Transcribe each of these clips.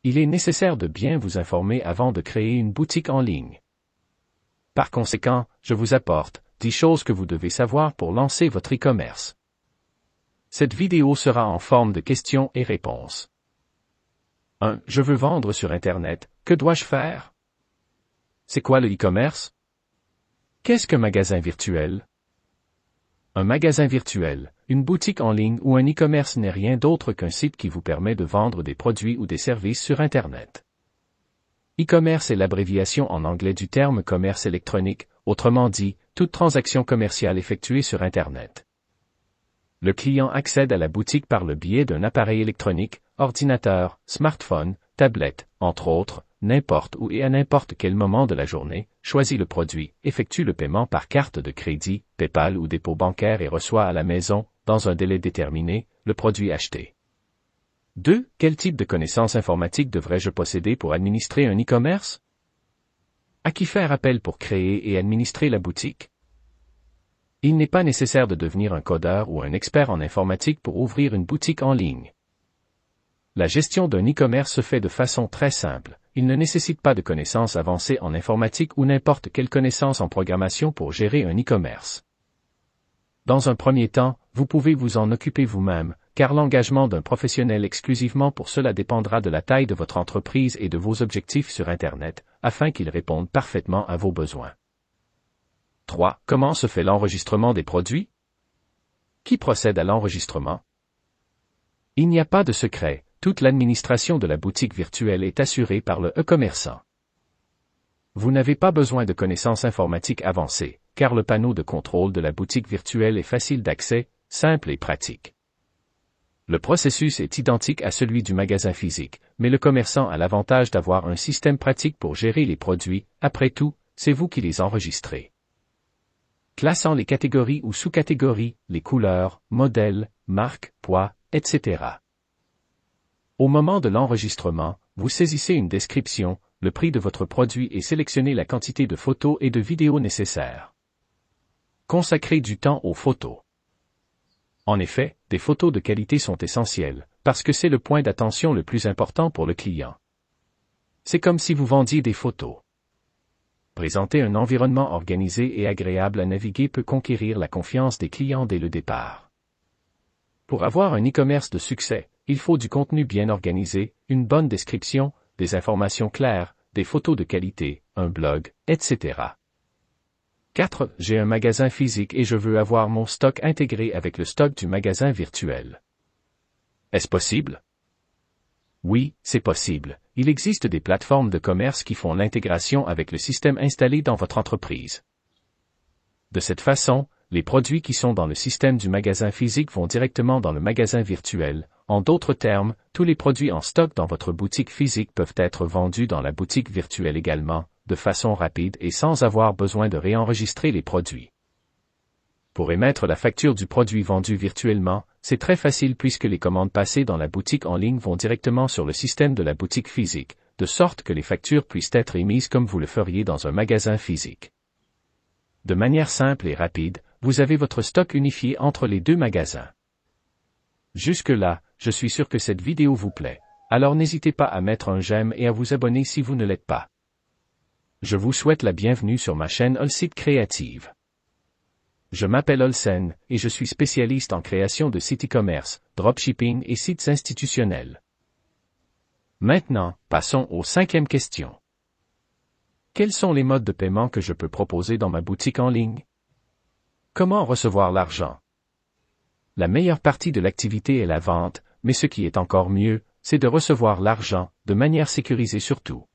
il est nécessaire de bien vous informer avant de créer une boutique en ligne. Par conséquent, je vous apporte 10 choses que vous devez savoir pour lancer votre e-commerce. Cette vidéo sera en forme de questions et réponses. 1. Je veux vendre sur Internet, que dois-je faire? C'est quoi le e-commerce? Qu'est-ce qu'un magasin virtuel? Un magasin virtuel, une boutique en ligne ou un e-commerce n'est rien d'autre qu'un site qui vous permet de vendre des produits ou des services sur Internet. E-commerce est l'abréviation en anglais du terme commerce électronique, autrement dit, toute transaction commerciale effectuée sur Internet. Le client accède à la boutique par le biais d'un appareil électronique, ordinateur, smartphone, tablette, entre autres, n'importe où et à n'importe quel moment de la journée, choisit le produit, effectue le paiement par carte de crédit, PayPal ou dépôt bancaire et reçoit à la maison, dans un délai déterminé, le produit acheté. 2. Quel type de connaissances informatiques devrais-je posséder pour administrer un e-commerce? À qui faire appel pour créer et administrer la boutique? Il n'est pas nécessaire de devenir un codeur ou un expert en informatique pour ouvrir une boutique en ligne. La gestion d'un e-commerce se fait de façon très simple. Il ne nécessite pas de connaissances avancées en informatique ou n'importe quelle connaissance en programmation pour gérer un e-commerce. Dans un premier temps, vous pouvez vous en occuper vous-même, car l'engagement d'un professionnel exclusivement pour cela dépendra de la taille de votre entreprise et de vos objectifs sur Internet, afin qu'il réponde parfaitement à vos besoins. 3. Comment se fait l'enregistrement des produits? Qui procède à l'enregistrement? Il n'y a pas de secret, toute l'administration de la boutique virtuelle est assurée par le e-commerçant. Vous n'avez pas besoin de connaissances informatiques avancées, car le panneau de contrôle de la boutique virtuelle est facile d'accès, simple et pratique. Le processus est identique à celui du magasin physique, mais le commerçant a l'avantage d'avoir un système pratique pour gérer les produits, après tout, c'est vous qui les enregistrez. Classant les catégories ou sous-catégories, les couleurs, modèles, marques, poids, etc. Au moment de l'enregistrement, vous saisissez une description, le prix de votre produit et sélectionnez la quantité de photos et de vidéos nécessaires. Consacrez du temps aux photos. En effet, des photos de qualité sont essentielles, parce que c'est le point d'attention le plus important pour le client. C'est comme si vous vendiez des photos. Présenter un environnement organisé et agréable à naviguer peut conquérir la confiance des clients dès le départ. Pour avoir un e-commerce de succès, il faut du contenu bien organisé, une bonne description, des informations claires, des photos de qualité, un blog, etc. 4. J'ai un magasin physique et je veux avoir mon stock intégré avec le stock du magasin virtuel. Est-ce possible? Oui, c'est possible. Il existe des plateformes de commerce qui font l'intégration avec le système installé dans votre entreprise. De cette façon, les produits qui sont dans le système du magasin physique vont directement dans le magasin virtuel. En d'autres termes, tous les produits en stock dans votre boutique physique peuvent être vendus dans la boutique virtuelle également, de façon rapide et sans avoir besoin de réenregistrer les produits. Pour émettre la facture du produit vendu virtuellement, c'est très facile puisque les commandes passées dans la boutique en ligne vont directement sur le système de la boutique physique, de sorte que les factures puissent être émises comme vous le feriez dans un magasin physique. De manière simple et rapide, vous avez votre stock unifié entre les deux magasins. Jusque-là, je suis sûr que cette vidéo vous plaît, alors n'hésitez pas à mettre un j'aime et à vous abonner si vous ne l'êtes pas. Je vous souhaite la bienvenue sur ma chaîne Olsite Créative. Je m'appelle Olsen, et je suis spécialiste en création de sites e-commerce, dropshipping et sites institutionnels. Maintenant, passons aux 5e question. Quels sont les modes de paiement que je peux proposer dans ma boutique en ligne? Comment recevoir l'argent? La meilleure partie de l'activité est la vente, mais ce qui est encore mieux, c'est de recevoir l'argent, de manière sécurisée surtout.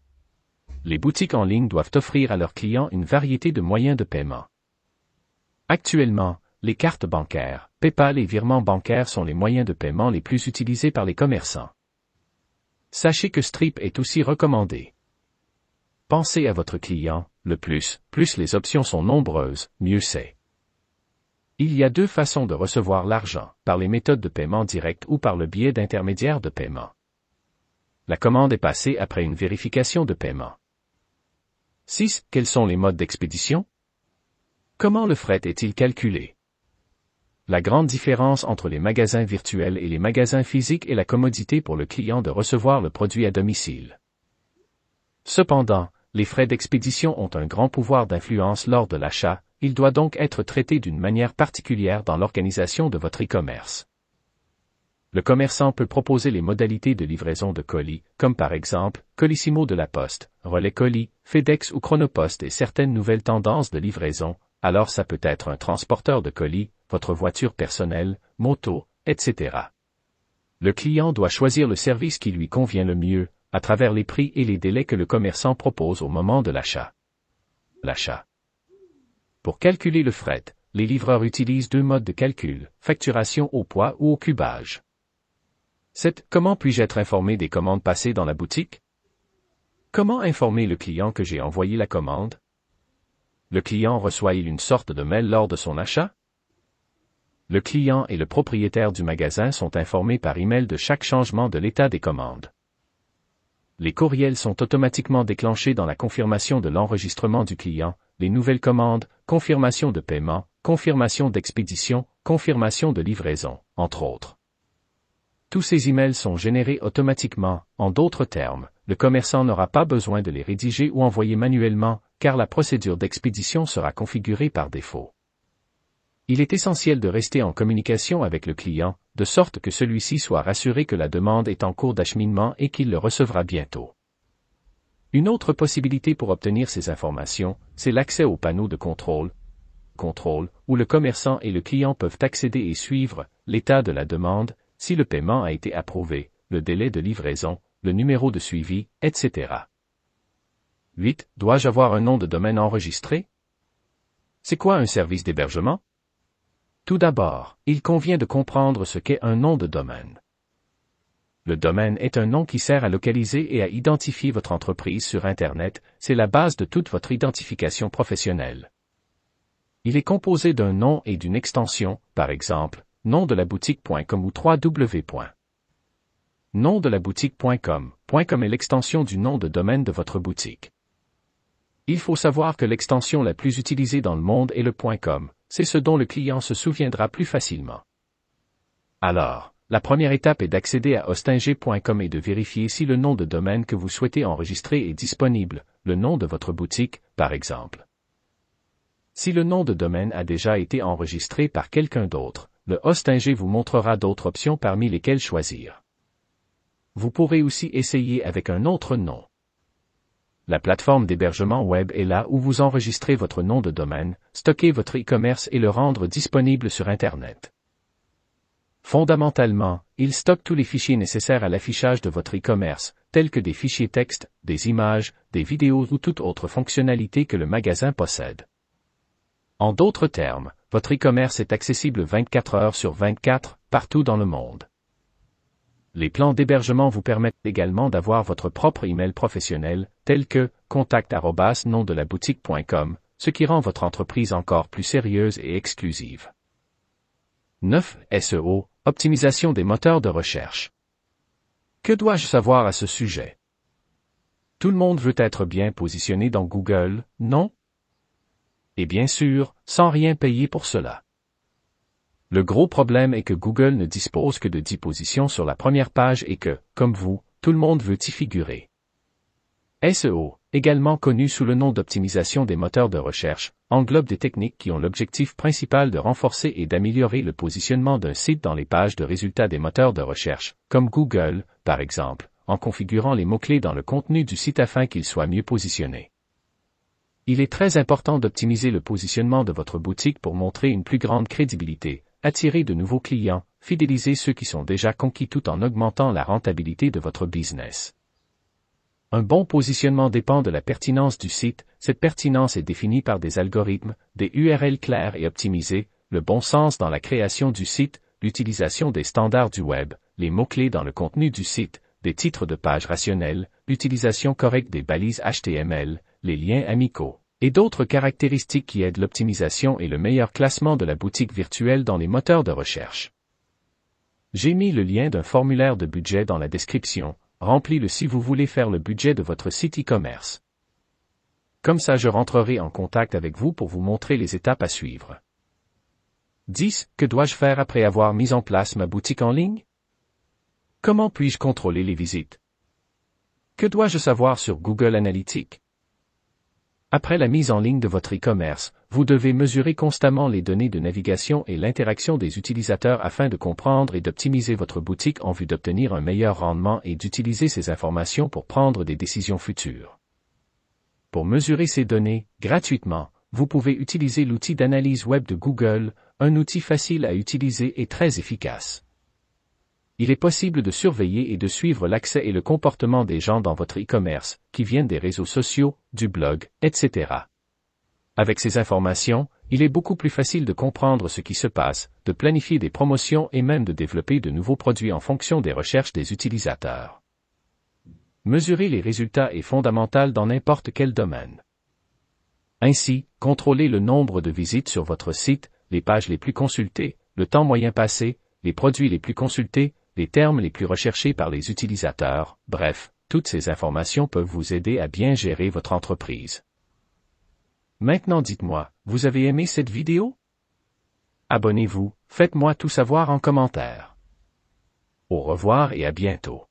Les boutiques en ligne doivent offrir à leurs clients une variété de moyens de paiement. Actuellement, les cartes bancaires, PayPal et virements bancaires sont les moyens de paiement les plus utilisés par les commerçants. Sachez que Stripe est aussi recommandé. Pensez à votre client, plus les options sont nombreuses, mieux c'est. Il y a 2 façons de recevoir l'argent, par les méthodes de paiement direct ou par le biais d'intermédiaires de paiement. La commande est passée après une vérification de paiement. 6. Quels sont les modes d'expédition? Comment le fret est-il calculé? La grande différence entre les magasins virtuels et les magasins physiques est la commodité pour le client de recevoir le produit à domicile. Cependant, les frais d'expédition ont un grand pouvoir d'influence lors de l'achat, il doit donc être traité d'une manière particulière dans l'organisation de votre e-commerce. Le commerçant peut proposer les modalités de livraison de colis, comme par exemple, Colissimo de la Poste, Relais Colis, FedEx ou Chronopost et certaines nouvelles tendances de livraison, alors ça peut être un transporteur de colis, votre voiture personnelle, moto, etc. Le client doit choisir le service qui lui convient le mieux, à travers les prix et les délais que le commerçant propose au moment de l'achat. Pour calculer le fret, les livreurs utilisent deux modes de calcul, facturation au poids ou au cubage. Comment puis-je être informé des commandes passées dans la boutique? Comment informer le client que j'ai envoyé la commande? Le client reçoit-il une sorte de mail lors de son achat? Le client et le propriétaire du magasin sont informés par email de chaque changement de l'état des commandes. Les courriels sont automatiquement déclenchés dans la confirmation de l'enregistrement du client, les nouvelles commandes, confirmation de paiement, confirmation d'expédition, confirmation de livraison, entre autres. Tous ces emails sont générés automatiquement, en d'autres termes, le commerçant n'aura pas besoin de les rédiger ou envoyer manuellement, car la procédure d'expédition sera configurée par défaut. Il est essentiel de rester en communication avec le client, de sorte que celui-ci soit rassuré que la demande est en cours d'acheminement et qu'il le recevra bientôt. Une autre possibilité pour obtenir ces informations, c'est l'accès au panneau de contrôle, où le commerçant et le client peuvent accéder et suivre l'état de la demande, si le paiement a été approuvé, le délai de livraison, le numéro de suivi, etc. 8. Dois-je avoir un nom de domaine enregistré? C'est quoi un service d'hébergement? Tout d'abord, il convient de comprendre ce qu'est un nom de domaine. Le domaine est un nom qui sert à localiser et à identifier votre entreprise sur Internet, c'est la base de toute votre identification professionnelle. Il est composé d'un nom et d'une extension, par exemple, nomdelaboutique.com ou www. Nomdelaboutique.com. .com est l'extension du nom de domaine de votre boutique. Il faut savoir que l'extension la plus utilisée dans le monde est le .com, c'est ce dont le client se souviendra plus facilement. Alors, la première étape est d'accéder à hostinger.com et de vérifier si le nom de domaine que vous souhaitez enregistrer est disponible, le nom de votre boutique, par exemple. Si le nom de domaine a déjà été enregistré par quelqu'un d'autre, le Hostinger vous montrera d'autres options parmi lesquelles choisir. Vous pourrez aussi essayer avec un autre nom. La plateforme d'hébergement web est là où vous enregistrez votre nom de domaine, stockez votre e-commerce et le rendre disponible sur Internet. Fondamentalement, il stocke tous les fichiers nécessaires à l'affichage de votre e-commerce, tels que des fichiers texte, des images, des vidéos ou toute autre fonctionnalité que le magasin possède. En d'autres termes, votre e-commerce est accessible 24 heures sur 24, partout dans le monde. Les plans d'hébergement vous permettent également d'avoir votre propre email professionnel, tel que contact@nomdelaboutique.com, ce qui rend votre entreprise encore plus sérieuse et exclusive. 9. SEO, optimisation des moteurs de recherche. Que dois-je savoir à ce sujet? Tout le monde veut être bien positionné dans Google, non? Et bien sûr, sans rien payer pour cela. Le gros problème est que Google ne dispose que de 10 positions sur la première page et que, comme vous, tout le monde veut y figurer. SEO, également connu sous le nom d'optimisation des moteurs de recherche, englobe des techniques qui ont l'objectif principal de renforcer et d'améliorer le positionnement d'un site dans les pages de résultats des moteurs de recherche, comme Google, par exemple, en configurant les mots-clés dans le contenu du site afin qu'il soit mieux positionné. Il est très important d'optimiser le positionnement de votre boutique pour montrer une plus grande crédibilité, attirer de nouveaux clients, fidéliser ceux qui sont déjà conquis tout en augmentant la rentabilité de votre business. Un bon positionnement dépend de la pertinence du site, cette pertinence est définie par des algorithmes, des URL clairs et optimisés, le bon sens dans la création du site, l'utilisation des standards du web, les mots-clés dans le contenu du site, des titres de page rationnels, l'utilisation correcte des balises HTML, les liens amicaux, et d'autres caractéristiques qui aident l'optimisation et le meilleur classement de la boutique virtuelle dans les moteurs de recherche. J'ai mis le lien d'un formulaire de budget dans la description, remplis-le si vous voulez faire le budget de votre site e-commerce. Comme ça je rentrerai en contact avec vous pour vous montrer les étapes à suivre. 10. Que dois-je faire après avoir mis en place ma boutique en ligne? Comment puis-je contrôler les visites? Que dois-je savoir sur Google Analytics? Après la mise en ligne de votre e-commerce, vous devez mesurer constamment les données de navigation et l'interaction des utilisateurs afin de comprendre et d'optimiser votre boutique en vue d'obtenir un meilleur rendement et d'utiliser ces informations pour prendre des décisions futures. Pour mesurer ces données, gratuitement, vous pouvez utiliser l'outil d'analyse web de Google, un outil facile à utiliser et très efficace. Il est possible de surveiller et de suivre l'accès et le comportement des gens dans votre e-commerce, qui viennent des réseaux sociaux, du blog, etc. Avec ces informations, il est beaucoup plus facile de comprendre ce qui se passe, de planifier des promotions et même de développer de nouveaux produits en fonction des recherches des utilisateurs. Mesurer les résultats est fondamental dans n'importe quel domaine. Ainsi, contrôlez le nombre de visites sur votre site, les pages les plus consultées, le temps moyen passé, les produits les plus consultés, les termes les plus recherchés par les utilisateurs, bref, toutes ces informations peuvent vous aider à bien gérer votre entreprise. Maintenant dites-moi, vous avez aimé cette vidéo? Abonnez-vous, faites-moi tout savoir en commentaire. Au revoir et à bientôt.